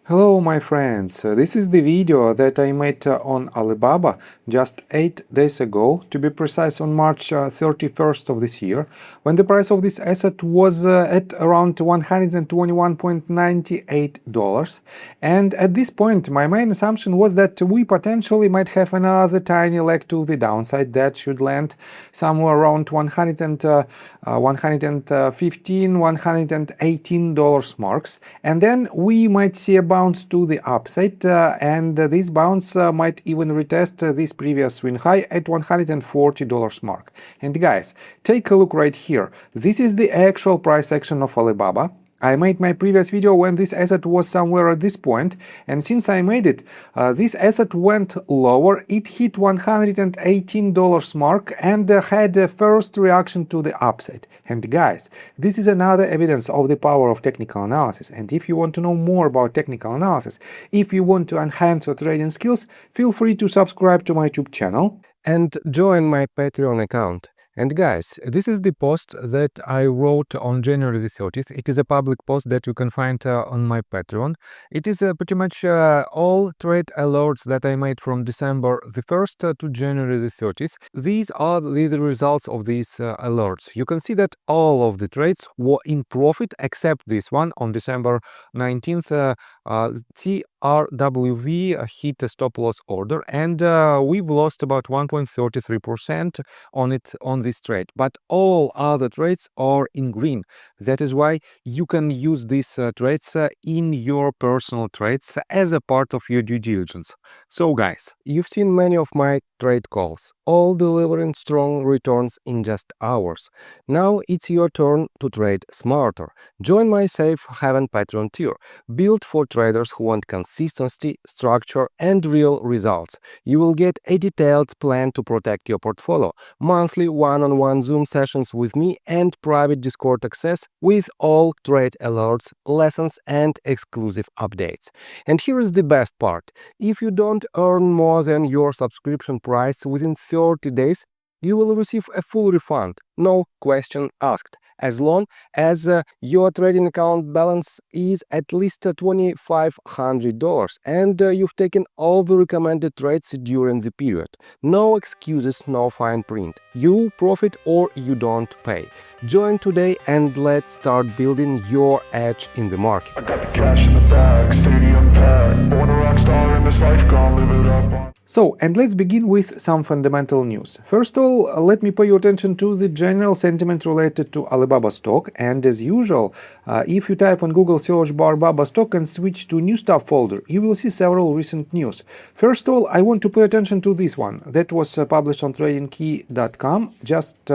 Hello my friends, this is the video that I made on Alibaba just 8 days ago, to be precise on March 31st of this year, when the price of this asset was at around $121.98. And at this point my main assumption was that we potentially might have another tiny leg to the downside that should land somewhere around $115, $118 marks, and then we might see a bounce to the upside, and this bounce might even retest this previous swing high at $140 mark. And guys, take a look right here. This is the actual price action of Alibaba. I made my previous video when this asset was somewhere at this point, and since I made it, this asset went lower. It hit $118 mark and had a first reaction to the upside. And guys, this is another evidence of the power of technical analysis. And if you want to know more about technical analysis, if you want to enhance your trading skills, feel free to subscribe to my YouTube channel and join my Patreon account. And guys, this is the post that I wrote on January the 30th. It is a public post that you can find on my Patreon. It is pretty much all trade alerts that I made from December the 1st to January the 30th. These are the results of these alerts. You can see that all of the trades were in profit except this one on December 19th. TRWV hit a stop loss order, and we've lost about 1.33% on this trade, but all other trades are in green. That is why you can use these trades in your personal trades as a part of your due diligence. So guys, you've seen many of my trade calls, all delivering strong returns in just hours. Now it's your turn to trade smarter. Join my Safe Haven Patreon tier, built for traders who want consistency, structure, and real results. You will get a detailed plan to protect your portfolio, monthly one-on-one Zoom sessions with me, and private Discord access with all trade alerts, lessons, and exclusive updates. And here is the best part. If you don't earn more than your subscription price within 30 days, you will receive a full refund, no question asked, as long as your trading account balance is at least $2,500 and you've taken all the recommended trades during the period. No excuses, no fine print. You profit or you don't pay. Join today and let's start building your edge in the market. I got the cash in the bag, stadium packed. Born a rock star in this life, gonna live it up. So, and let's begin with some fundamental news. First of all, let me pay your attention to the general sentiment related to Alibaba stock. And as usual, if you type on Google search bar Baba stock and switch to new stuff folder, you will see several recent news. First of all, I want to pay attention to this one that was published on tradingkey.com just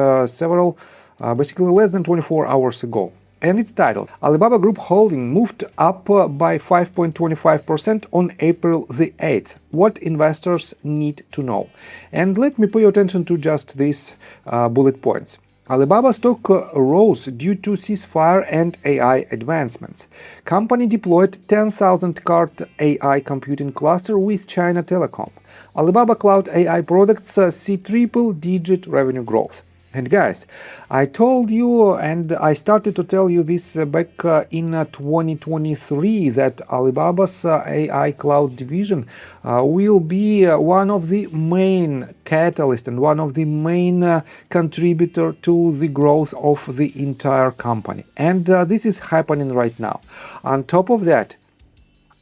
basically less than 24 hours ago. And it's titled, Alibaba Group Holding moved up by 5.25% on April the 8th. What investors need to know. And let me pay attention to just these bullet points. Alibaba stock rose due to ceasefire and AI advancements. Company deployed 10,000 card AI computing cluster with China Telecom. Alibaba Cloud AI products see triple-digit revenue growth. And guys, I told you and I started to tell you this back in 2023 that Alibaba's AI cloud division will be one of the main catalysts and one of the main contributor to the growth of the entire company. And this is happening right now. On top of that,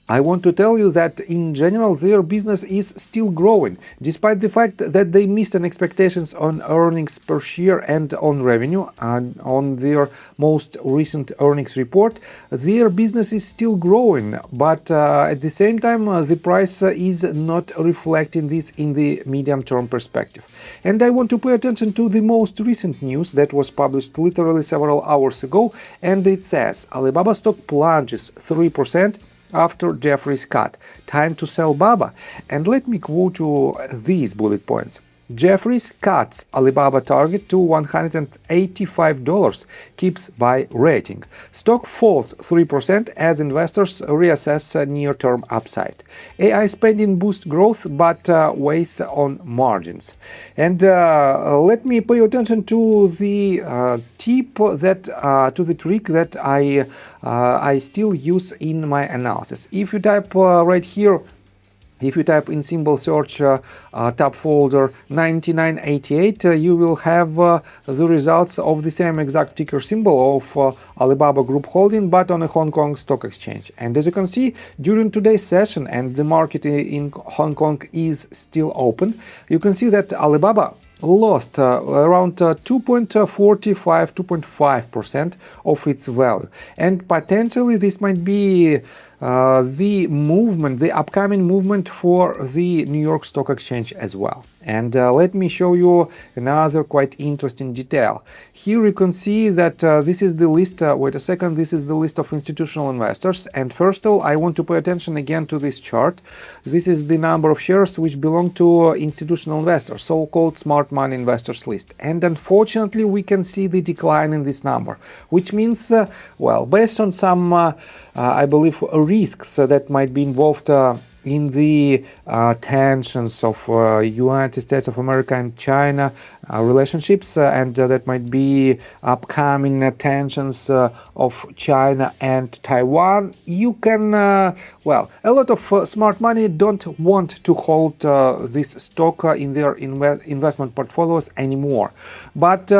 I want to tell you that in general their business is still growing, despite the fact that they missed an expectations on earnings per share and on revenue. And on their most recent earnings report, their business is still growing, but at the same time the price is not reflecting this in the medium-term perspective. And I want to pay attention to the most recent news that was published literally several hours ago, and it says Alibaba stock plunges 3% after Jefferies cut. Time to sell Baba. And let me quote you these bullet points. Jefferies cuts Alibaba target to $185, keeps buy rating. Stock falls 3% as investors reassess near-term upside. AI spending boosts growth but weighs on margins. And let me pay attention to the tip to the trick that I still use in my analysis. If you type right here, if you type in symbol search tab folder 9988, you will have the results of the same exact ticker symbol of Alibaba Group Holding, but on a Hong Kong stock exchange. And as you can see, during today's session, and the market in Hong Kong is still open, you can see that Alibaba lost around 2.45% of its value, and potentially this might be the upcoming movement for the New York Stock Exchange as well. And let me show you another quite interesting detail. Here you can see that this is the list, wait a second, this is the list of institutional investors. And first of all, I want to pay attention again to this chart. This is the number of shares which belong to institutional investors, so-called smart money investors list. And unfortunately, we can see the decline in this number, which means, well, based on some, I believe, risks that might be involved in the tensions of United States of America and China relationships, and that might be upcoming tensions of China and Taiwan, you can, well, a lot of smart money don't want to hold this stock in their investment portfolios anymore. But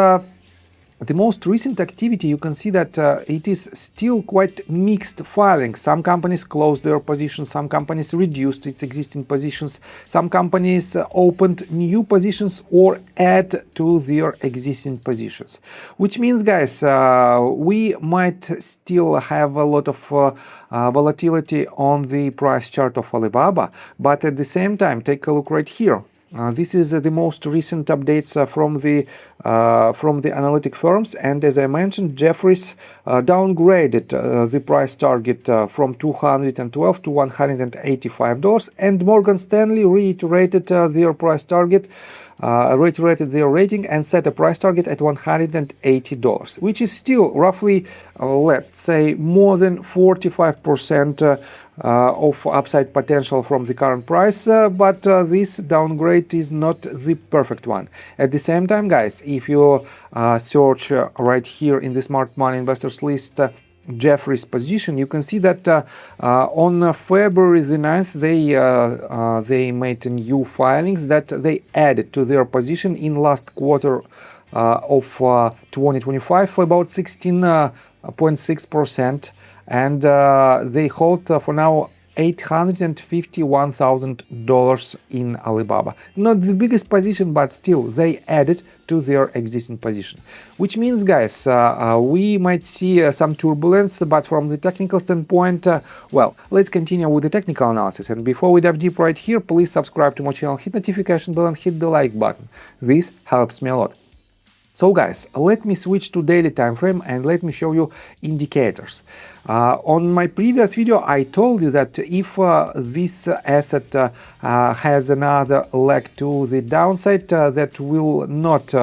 the most recent activity, you can see that it is still quite mixed filing. Some companies closed their positions, some companies reduced its existing positions, some companies opened new positions or add to their existing positions. Which means, guys, we might still have a lot of volatility on the price chart of Alibaba, but at the same time, take a look right here. This is the most recent updates from the analytic firms, and as I mentioned, Jefferies downgraded the price target from $212 to $185, and Morgan Stanley reiterated their price target, reiterated their rating and set a price target at $180, which is still roughly, let's say, more than 45% of upside potential from the current price, but this downgrade is not the perfect one. At the same time, guys, if you search right here in the smart money investors list Jefferies position, you can see that on February the 9th they made new filings that they added to their position in last quarter of 2025 for about 16.6%, and they hold for now $851,000 in Alibaba. Not the biggest position, but still they added to their existing position. Which means, guys, we might see some turbulence, but from the technical standpoint, well, let's continue with the technical analysis. And before we dive deep right here, please subscribe to my channel, hit notification bell and hit the like button. This helps me a lot. So guys, let me switch to daily time frame and let me show you indicators. On my previous video, I told you that if this asset has another leg to the downside, that will not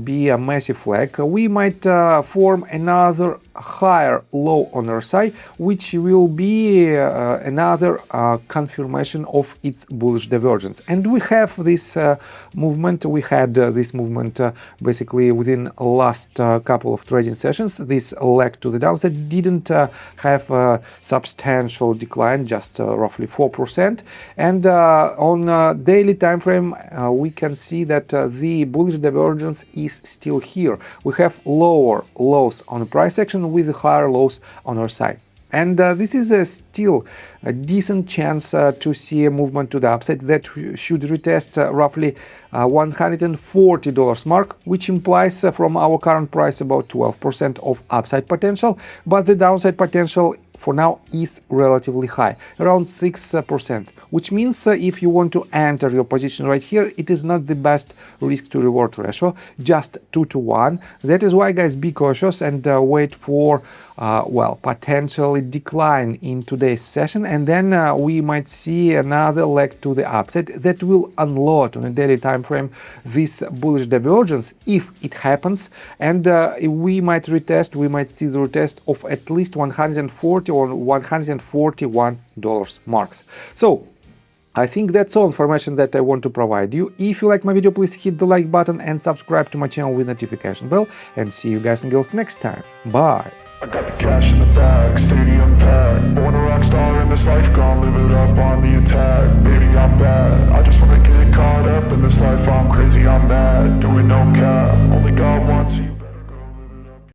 be a massive flag. We might form another higher low on our side, which will be another confirmation of its bullish divergence. And we have this movement. We had this movement basically within last couple of trading sessions. This leg to the downside didn't have a substantial decline, just roughly 4%. And on daily time frame, we can see that the bullish divergence is still here. We have lower lows on the price action with higher lows on our side. And this is still a decent chance to see a movement to the upside that should retest roughly $140 mark, which implies from our current price about 12% of upside potential, but the downside potential for now is relatively high, around 6%, which means if you want to enter your position right here, it is not the best risk to reward ratio, just 2-to-1. That is why, guys, be cautious and wait for well, potentially decline in today's session, and then we might see another leg to the upside that will unload on a daily time frame this bullish divergence if it happens, and we might see the retest of at least 140 or $141 marks. So I think that's all information that I want to provide you. If you like my video, please hit the like button and subscribe to my channel with notification bell, and see you guys and girls next time. Bye. I got the cash in the bag, stadium packed. Born a rock star in this life, gonna live it up on the attack.